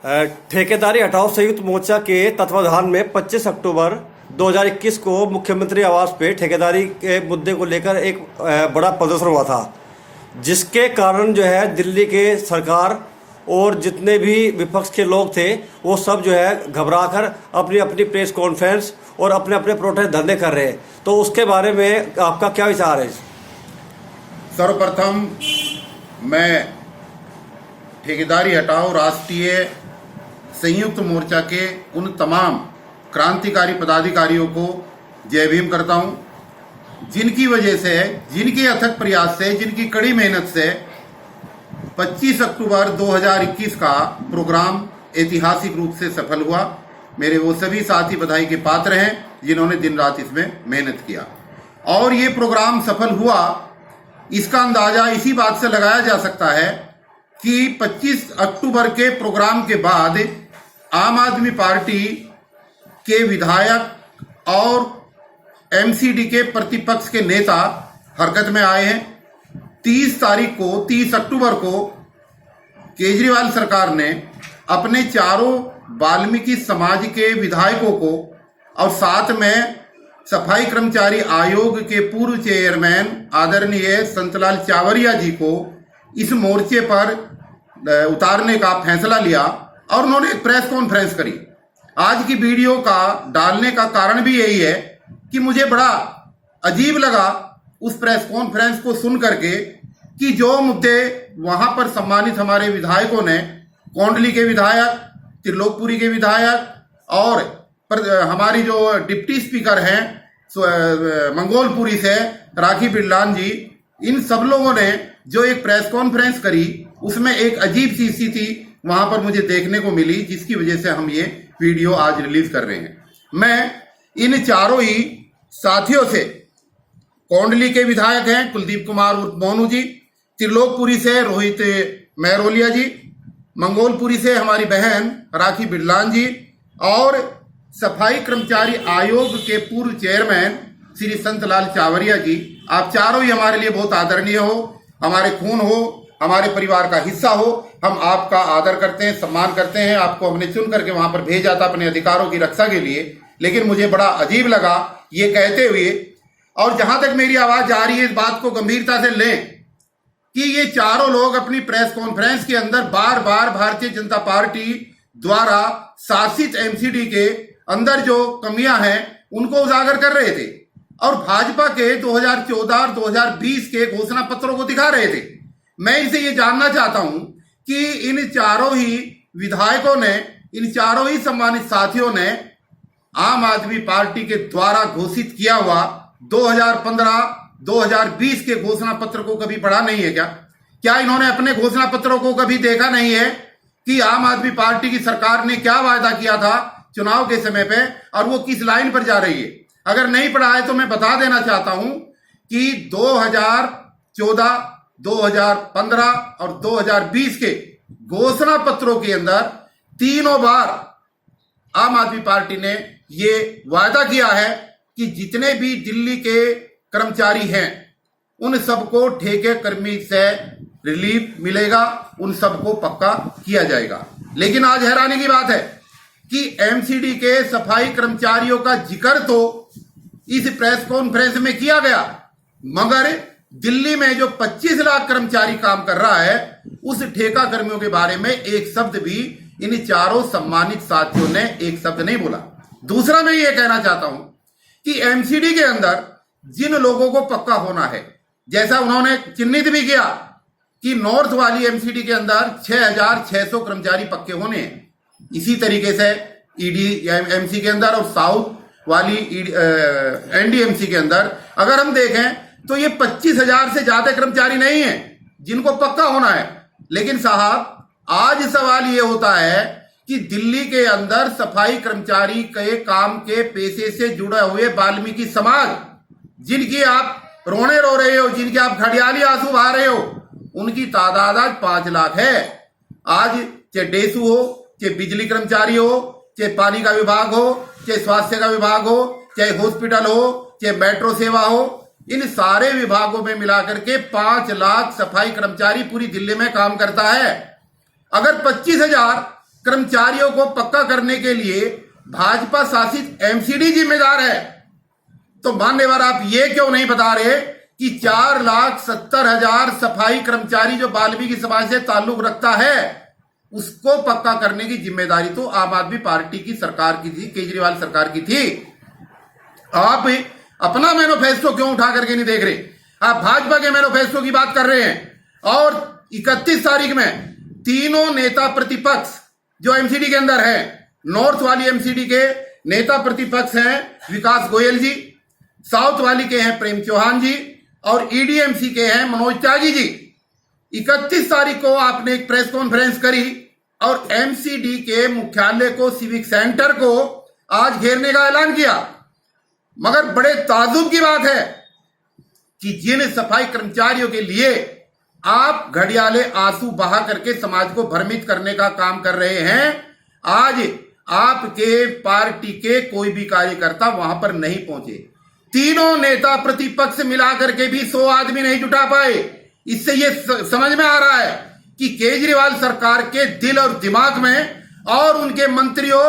ठेकेदारी हटाओ संयुक्त मोर्चा के तत्वाधान में 25 अक्टूबर 2021 को मुख्यमंत्री आवास पे ठेकेदारी के मुद्दे को लेकर एक बड़ा प्रदर्शन हुआ था, जिसके कारण जो है दिल्ली के सरकार और जितने भी विपक्ष के लोग थे वो सब जो है घबराकर अपनी अपनी प्रेस कॉन्फ्रेंस और अपने अपने प्रोटेस्ट धरने कर रहे हैं। तो उसके बारे में आपका क्या विचार है? सर्वप्रथम मैं ठेकेदारी हटाओ राष्ट्रीय संयुक्त मोर्चा के उन तमाम क्रांतिकारी पदाधिकारियों को जय भीम करता हूं, जिनकी वजह से, जिनके अथक प्रयास से, जिनकी कड़ी मेहनत से 25 अक्टूबर 2021 का प्रोग्राम ऐतिहासिक रूप से सफल हुआ। मेरे वो सभी साथी बधाई के पात्र हैं जिन्होंने दिन रात इसमें मेहनत किया और ये प्रोग्राम सफल हुआ। इसका अंदाजा इसी बात से लगाया जा सकता है कि 25 अक्टूबर के प्रोग्राम के बाद आम आदमी पार्टी के विधायक और एमसीडी के प्रतिपक्ष के नेता हरकत में आए हैं। 30 अक्टूबर को केजरीवाल सरकार ने अपने चारों वाल्मीकि समाज के विधायकों को और साथ में सफाई कर्मचारी आयोग के पूर्व चेयरमैन आदरणीय संतलाल चावरिया जी को इस मोर्चे पर उतारने का फैसला लिया और उन्होंने एक प्रेस कॉन्फ्रेंस करी। आज की वीडियो का डालने का कारण भी यही है कि मुझे बड़ा अजीब लगा उस प्रेस कॉन्फ्रेंस को सुन करके कि जो मुद्दे वहां पर सम्मानित हमारे विधायकों ने, कोंडली के विधायक, त्रिलोकपुरी के विधायक और हमारी जो डिप्टी स्पीकर हैं मंगोलपुरी से राखी बिरलान जी, इन सब लोगों ने जो एक प्रेस कॉन्फ्रेंस करी उसमें एक अजीब सी स्थिति वहां पर मुझे देखने को मिली, जिसकी वजह से हम ये वीडियो आज रिलीज कर रहे हैं। मैं इन चारों ही साथियों से, कोंडली के विधायक हैं कुलदीप कुमार उर्फ मोनू जी, त्रिलोकपुरी से रोहित महरोलिया जी, मंगोलपुरी से हमारी बहन राखी बिरलान जी और सफाई कर्मचारी आयोग के पूर्व चेयरमैन श्री संतलाल चावरिया जी, आप चारों ही हमारे लिए बहुत आदरणीय हो, हमारे खून हो, हमारे परिवार का हिस्सा हो। हम आपका आदर करते हैं, सम्मान करते हैं। आपको हमने चुन करके वहां पर भेजा था अपने अधिकारों की रक्षा के लिए, लेकिन मुझे बड़ा अजीब लगा ये कहते हुए, और जहां तक मेरी आवाज जा रही है इस बात को गंभीरता से लें कि ये चारों लोग अपनी प्रेस कॉन्फ्रेंस के अंदर बार बार भारतीय जनता पार्टी द्वारा शासित एमसीडी के अंदर जो कमियां हैं उनको उजागर कर रहे थे और भाजपा के 2014 और 2020 के घोषणा पत्रों को दिखा रहे थे। मैं इसे ये जानना चाहता हूं कि इन चारों ही विधायकों ने, इन चारों ही सम्मानित साथियों ने आम आदमी पार्टी के द्वारा घोषित किया हुआ 2015-2020 के घोषणा पत्र को कभी पढ़ा नहीं है क्या? क्या इन्होंने अपने घोषणा पत्रों को कभी देखा नहीं है कि आम आदमी पार्टी की सरकार ने क्या वायदा किया था चुनाव के समय पे और वो किस लाइन पर जा रही है? अगर नहीं पढ़ा है तो मैं बता देना चाहता हूं कि 2014, 2015 और 2020 के घोषणा पत्रों के अंदर तीनों बार आम आदमी पार्टी ने ये वायदा किया है कि जितने भी दिल्ली के कर्मचारी हैं उन सबको ठेके कर्मी से रिलीफ मिलेगा, उन सबको पक्का किया जाएगा। लेकिन आज हैरानी की बात है कि एमसीडी के सफाई कर्मचारियों का जिक्र तो इस प्रेस कॉन्फ्रेंस में किया गया, मगर दिल्ली में जो 25 लाख कर्मचारी काम कर रहा है उस ठेका कर्मियों के बारे में एक शब्द भी इन चारों सम्मानित साथियों ने एक शब्द नहीं बोला। दूसरा मैं ये कहना चाहता हूं कि एमसीडी के अंदर जिन लोगों को पक्का होना है, जैसा उन्होंने चिन्हित भी किया कि नॉर्थ वाली एमसीडी के अंदर 6,600 कर्मचारी पक्के होने हैं, इसी तरीके से ईडी एमसी के अंदर और साउथ वाली एनडीएमसी के अंदर अगर हम देखें तो ये 25,000 से ज्यादा कर्मचारी नहीं है जिनको पक्का होना है। लेकिन साहब, आज सवाल ये होता है कि दिल्ली के अंदर सफाई कर्मचारी के काम के पेशे से जुड़े हुए वाल्मीकि समाज, जिनकी आप रोने रो रहे हो, जिनके आप घड़ियाली आंसू बहा रहे हो, उनकी तादाद आज 5 लाख है। आज चाहे डेसू हो, चाहे बिजली कर्मचारी हो, चाहे पानी का विभाग हो, चाहे स्वास्थ्य का विभाग हो, चाहे हॉस्पिटल हो, चाहे मेट्रो सेवा हो, इन सारे विभागों में मिलाकर के 5 लाख सफाई कर्मचारी पूरी दिल्ली में काम करता है। अगर 25,000 कर्मचारियों को पक्का करने के लिए भाजपा शासित एमसीडी जिम्मेदार है। तो मान्यवर आप ये क्यों नहीं बता रहे कि 4,70,000 सफाई कर्मचारी जो वाल्मीकि समाज से ताल्लुक रखता है उसको पक्का करने की जिम्मेदारी तो आम आदमी पार्टी की सरकार की थी, केजरीवाल सरकार की थी। आप अपना मैनिफेस्टो क्यों उठा करके नहीं देख रहे? आप भाजपा के मैनिफेस्टो की बात कर रहे हैं। और 31 तारीख में तीनों नेता प्रतिपक्ष जो एमसीडी के अंदर है, नॉर्थ वाली एमसीडी के नेता प्रतिपक्ष हैं विकास गोयल जी, साउथ वाली के हैं प्रेम चौहान जी और ईडीएमसी के हैं मनोज त्यागी जी। 31 तारीख को आपने एक प्रेस कॉन्फ्रेंस करी और एमसीडी के मुख्यालय को, सिविक सेंटर को आज घेरने का ऐलान किया। मगर बड़े ताजुब की बात है कि जिन सफाई कर्मचारियों के लिए आप घड़ियाले आंसू बहा करके समाज को भ्रमित करने का काम कर रहे हैं, आज आपके पार्टी के कोई भी कार्यकर्ता वहां पर नहीं पहुंचे। तीनों नेता प्रतिपक्ष मिलाकर के भी 100 आदमी नहीं जुटा पाए। इससे यह समझ में आ रहा है कि केजरीवाल सरकार के दिल और दिमाग में और उनके मंत्रियों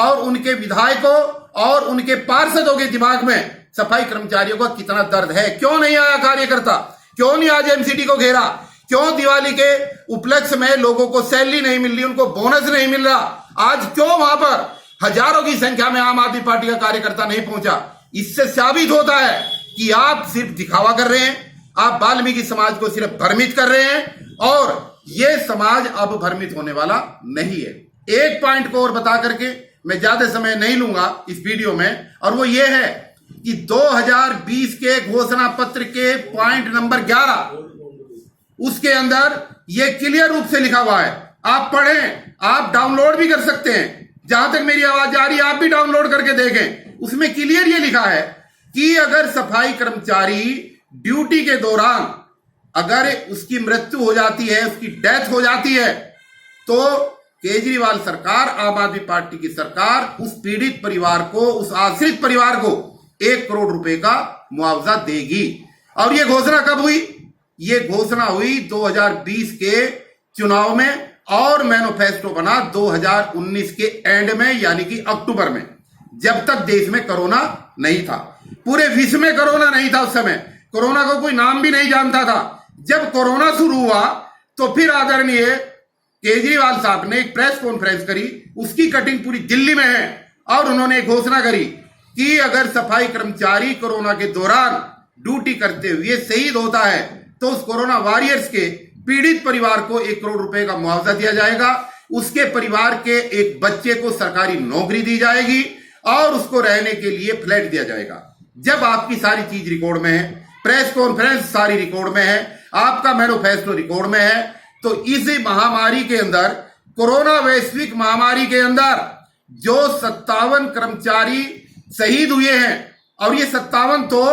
और उनके विधायकों और उनके पार्षदों के दिमाग में सफाई कर्मचारियों का कितना दर्द है। क्यों नहीं आया कार्यकर्ता? क्यों नहीं आज एमसीडी को घेरा? क्यों दिवाली के उपलक्ष्य में लोगों को सैलरी नहीं मिल रही, उनको बोनस नहीं मिल रहा? आज क्यों वहां पर हजारों की संख्या में आम आदमी पार्टी का कार्यकर्ता नहीं पहुंचा? इससे साबित होता है कि आप सिर्फ दिखावा कर रहे हैं, आप वाल्मीकि समाज को सिर्फ भ्रमित कर रहे हैं और यह समाज अब भ्रमित होने वाला नहीं है। एक पॉइंट को और बता करके मैं ज्यादा समय नहीं लूंगा इस वीडियो में, और वो ये है कि 2020 के घोषणा पत्र के पॉइंट नंबर 11 उसके अंदर ये क्लियर रूप से लिखा हुआ है। आप पढ़ें, आप डाउनलोड भी कर सकते हैं। जहां तक मेरी आवाज आ रही है आप भी डाउनलोड करके देखें। उसमें क्लियर ये लिखा है कि अगर सफाई कर्मचारी ड्यूटी के दौरान अगर उसकी मृत्यु हो जाती है, उसकी डेथ हो जाती है, तो केजरीवाल सरकार, आम आदमी पार्टी की सरकार उस पीड़ित परिवार को, उस आश्रित परिवार को 1 करोड़ रुपए का मुआवजा देगी। और यह घोषणा कब हुई? यह घोषणा हुई 2020 के चुनाव में और मैनिफेस्टो बना 2019 के एंड में, यानी कि अक्टूबर में, जब तक देश में कोरोना नहीं था। पूरे विश्व में कोरोना नहीं था। उस समय कोरोना को कोई नाम भी नहीं जानता था। जब कोरोना शुरू हुआ तो फिर आदरणीय केजरीवाल साहब ने एक प्रेस कॉन्फ्रेंस करी, उसकी कटिंग पूरी दिल्ली में है, और उन्होंने घोषणा करी कि अगर सफाई कर्मचारी कोरोना के दौरान ड्यूटी करते हुए शहीद होता है तो उस कोरोना वॉरियर्स के पीड़ित परिवार को 1 करोड़ रुपए का मुआवजा दिया जाएगा। उसके परिवार के एक बच्चे को सरकारी नौकरी दी जाएगी और उसको रहने के लिए फ्लैट दिया जाएगा। जब आपकी सारी चीज रिकॉर्ड में है, प्रेस कॉन्फ्रेंस सारी रिकॉर्ड में है, आपका मैनिफेस्टो रिकॉर्ड में है, तो इस महामारी के अंदर, कोरोना वैश्विक महामारी के अंदर जो 57 कर्मचारी शहीद हुए हैं, और ये 57 तो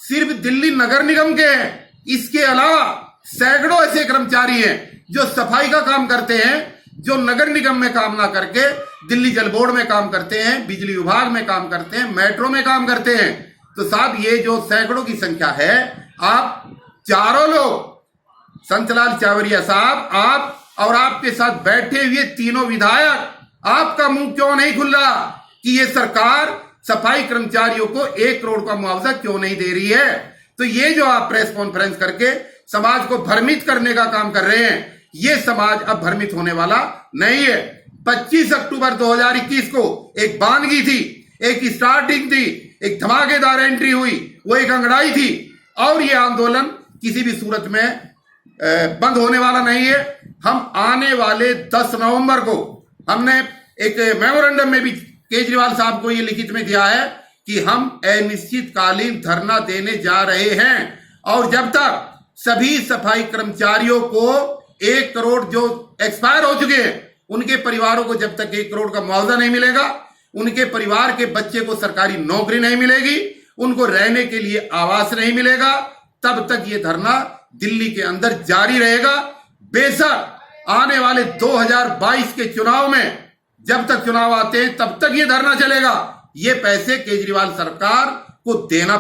सिर्फ दिल्ली नगर निगम के हैं, इसके अलावा सैकड़ों ऐसे कर्मचारी हैं जो सफाई का काम करते हैं, जो नगर निगम में काम ना करके दिल्ली जल बोर्ड में काम करते हैं, बिजली विभाग में काम करते हैं, मेट्रो में काम करते हैं। तो साहब ये जो सैकड़ों की संख्या है, आप चारों लोग, संतलाल चावरिया साहब, आप और आपके साथ बैठे हुए तीनों विधायक, आपका मुंह क्यों नहीं खुल रहा कि ये सरकार सफाई कर्मचारियों को 1 करोड़ का मुआवजा क्यों नहीं दे रही है? तो ये जो आप प्रेस कॉन्फ्रेंस करके समाज को भ्रमित करने का काम कर रहे हैं, ये समाज अब भ्रमित होने वाला नहीं है। 25 अक्टूबर 2021 को एक बानगी थी, एक स्टार्टिंग थी, एक धमाकेदार एंट्री हुई, वो एक अंगड़ाई थी, और ये आंदोलन किसी भी सूरत में बंद होने वाला नहीं है। हम आने वाले 10 नवंबर को, हमने एक मेमोरेंडम में भी केजरीवाल साहब को ये लिखित में दिया है कि हम अनिश्चितकालीन धरना देने जा रहे हैं, और जब तक सभी सफाई कर्मचारियों को 1 करोड़ जो एक्सपायर हो चुके हैं, उनके परिवारों को जब तक 1 करोड़ का मुआवजा नहीं मिलेगा, उनके परिवार के बच्चे को सरकारी नौकरी नहीं मिलेगी, उनको रहने के लिए आवास नहीं मिलेगा, तब तक ये धरना दिल्ली के अंदर जारी रहेगा। बेशक आने वाले 2022 के चुनाव में, जब तक चुनाव आते हैं तब तक ये धरना चलेगा। ये पैसे केजरीवाल सरकार को देना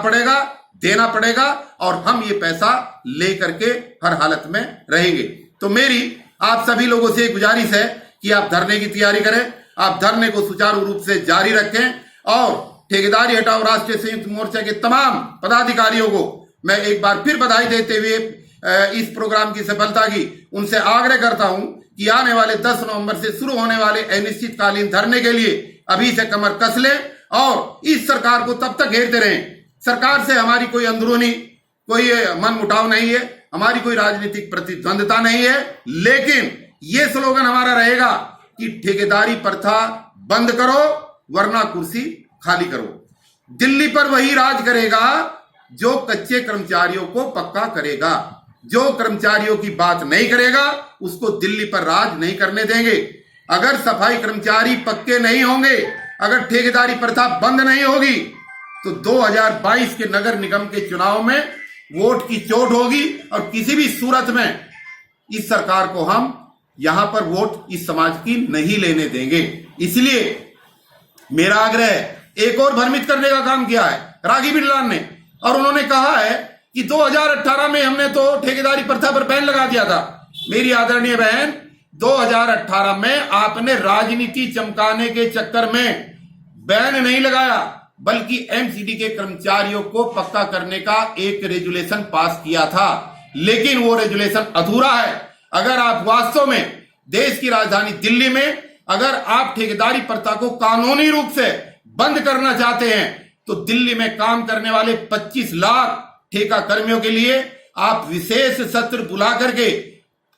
पड़ेगा, और हम ये पैसा लेकर के हर हालत में रहेंगे। तो मेरी आप सभी लोगों से गुजारिश है कि आप धरने की तैयारी करें, आप धरने को सुचारू रूप से जारी रखें और ठेकेदारी हटाओ राष्ट्रीय संयुक्त मोर्चा के तमाम पदाधिकारियों को मैं एक बार फिर बधाई देते हुए इस प्रोग्राम की सफलता की उनसे आग्रह करता हूं कि आने वाले 10 नवंबर से शुरू होने वाले अनिश्चितकालीन धरने के लिए अभी से कमर कस लें और इस सरकार को तब तक घेरते रहें। सरकार से हमारी कोई अंदरूनी कोई मन मुटाव नहीं है, हमारी कोई राजनीतिक प्रतिद्वंदता नहीं है, लेकिन ये स्लोगन हमारा रहेगा कि ठेकेदारी प्रथा बंद करो वरना कुर्सी खाली करो। दिल्ली पर वही राज करेगा जो कच्चे कर्मचारियों को पक्का करेगा, जो कर्मचारियों की बात नहीं करेगा उसको दिल्ली पर राज नहीं करने देंगे। अगर सफाई कर्मचारी पक्के नहीं होंगे, अगर ठेकेदारी प्रथा बंद नहीं होगी तो 2022 के नगर निगम के चुनाव में वोट की चोट होगी और किसी भी सूरत में इस सरकार को हम यहां पर वोट इस समाज की नहीं लेने देंगे। इसलिए मेरा आग्रह है, एक और भ्रमित करने का काम किया है राघी बिरलान ने, और उन्होंने कहा है कि 2018 में हमने तो ठेकेदारी प्रथा पर बैन लगा दिया था। मेरी आदरणीय बहन, 2018 में आपने राजनीति चमकाने के चक्कर में बैन नहीं लगाया बल्कि एमसीडी के कर्मचारियों को पक्का करने का एक रेजुलेशन पास किया था, लेकिन वो रेजुलेशन अधूरा है। अगर आप वास्तव में देश की राजधानी दिल्ली में अगर आप ठेकेदारी प्रथा को कानूनी रूप से बंद करना चाहते हैं तो दिल्ली में काम करने वाले 25 लाख ठेका कर्मियों के लिए आप विशेष सत्र बुला करके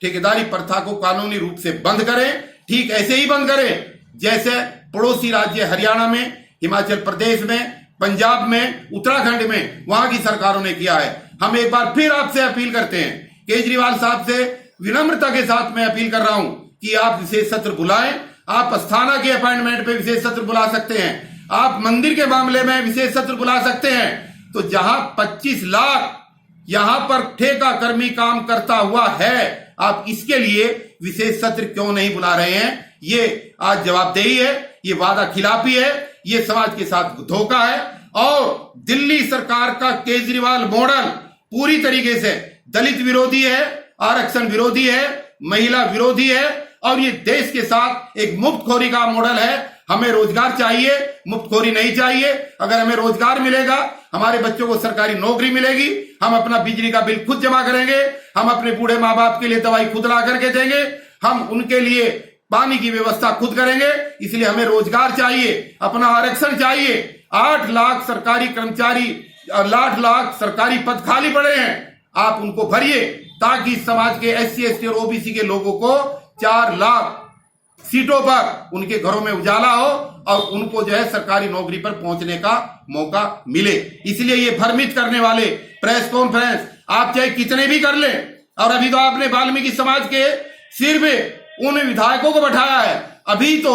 ठेकेदारी प्रथा को कानूनी रूप से बंद करें। ठीक ऐसे ही बंद करें जैसे पड़ोसी राज्य हरियाणा में, हिमाचल प्रदेश में, पंजाब में, उत्तराखंड में वहां की सरकारों ने किया है। हम एक बार फिर आपसे अपील करते हैं, केजरीवाल साहब से विनम्रता के साथ मैं अपील कर रहा हूं कि आप विशेष सत्र बुलाएं। आप अस्थाना के अपॉइंटमेंट पे विशेष सत्र बुला सकते हैं, आप मंदिर के मामले में विशेष सत्र बुला सकते हैं। तो जहां 25 लाख यहां पर ठेका कर्मी काम करता हुआ है, आप इसके लिए विशेष सत्र क्यों नहीं बुला रहे हैं? ये आज जवाबदेही है, ये वादा खिलाफी है, ये समाज के साथ धोखा है। और दिल्ली सरकार का केजरीवाल मॉडल पूरी तरीके से दलित विरोधी है, आरक्षण विरोधी है, महिला विरोधी है और ये देश के साथ एक मुफ्तखोरी का मॉडल है। हमें रोजगार चाहिए, मुफ्तखोरी नहीं चाहिए। अगर हमें रोजगार मिलेगा, हमारे बच्चों को सरकारी नौकरी मिलेगी, हम अपना बिजली का बिल खुद जमा करेंगे, हम अपने बूढ़े माँ बाप के लिए दवाई खुद ला करके देंगे, हम उनके लिए पानी की व्यवस्था खुद करेंगे। इसलिए हमें रोजगार चाहिए, अपना आरक्षण चाहिए। 8 लाख सरकारी कर्मचारी, 8 लाख सरकारी पद खाली पड़े हैं, आप उनको भरिए ताकि समाज के SC ST और OBC के लोगों को 4 लाख सीटों पर उनके घरों में उजाला हो और उनको जो है सरकारी नौकरी पर पहुंचने का मौका मिले। इसलिए ये भ्रमित करने वाले प्रेस कॉन्फ्रेंस आप चाहे कितने भी कर लें, और अभी तो आपने वाल्मीकि समाज के सिर पे उन विधायकों को बैठाया है। अभी तो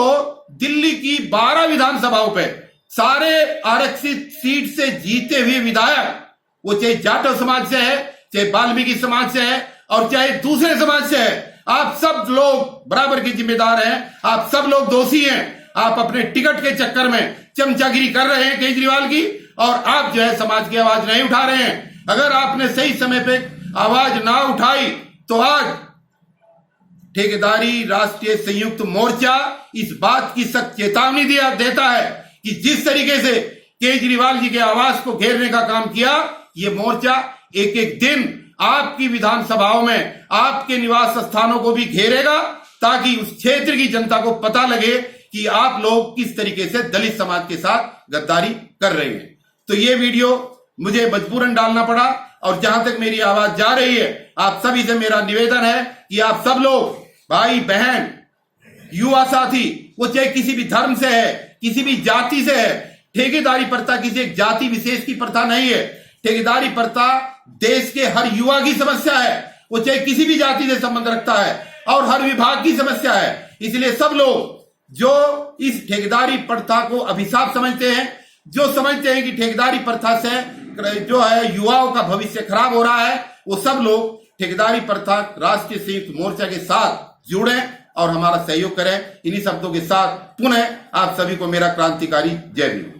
दिल्ली की 12 विधानसभाओं पे सारे आरक्षित सीट से जीते हुए विधायक, वो चाहे जाटव समाज से है, चाहे वाल्मीकि समाज से है और चाहे दूसरे समाज से है, आप सब लोग बराबर के जिम्मेदार हैं, आप सब लोग दोषी हैं। आप अपने टिकट के चक्कर में चमचागिरी कर रहे हैं केजरीवाल की, और आप जो है समाज की आवाज नहीं उठा रहे हैं। अगर आपने सही समय पे आवाज ना उठाई तो आज ठेकेदारी राष्ट्रीय संयुक्त मोर्चा इस बात की सख्त चेतावनी देता है कि जिस तरीके से केजरीवाल जी के आवास को घेरने का काम किया, ये मोर्चा एक एक दिन आपकी विधानसभाओं में आपके निवास स्थानों को भी घेरेगा, ताकि उस क्षेत्र की जनता को पता लगे कि आप लोग किस तरीके से दलित समाज के साथ गद्दारी कर रहे हैं। तो ये वीडियो मुझे मजबूरन डालना पड़ा, और जहां तक मेरी आवाज जा रही है, आप सभी से मेरा निवेदन है कि आप सब लोग, भाई बहन, युवा साथी, वो चाहे किसी भी धर्म से है, किसी भी जाति से है, ठेकेदारी प्रथा किसी एक जाति विशेष की प्रथा नहीं है। ठेकेदारी प्रथा देश के हर युवा की समस्या है, वो चाहे किसी भी जाति से संबंध रखता है, और हर विभाग की समस्या है। इसलिए सब लोग जो इस ठेकेदारी प्रथा को अभिशाप समझते हैं, जो समझते हैं कि ठेकेदारी प्रथा से जो है युवाओं का भविष्य खराब हो रहा है, वो सब लोग ठेकेदारी प्रथा राष्ट्रीय संयुक्त मोर्चा के साथ जुड़े और हमारा सहयोग करें। इन्हीं शब्दों के साथ पुनः आप सभी को मेरा क्रांतिकारी जय भीम।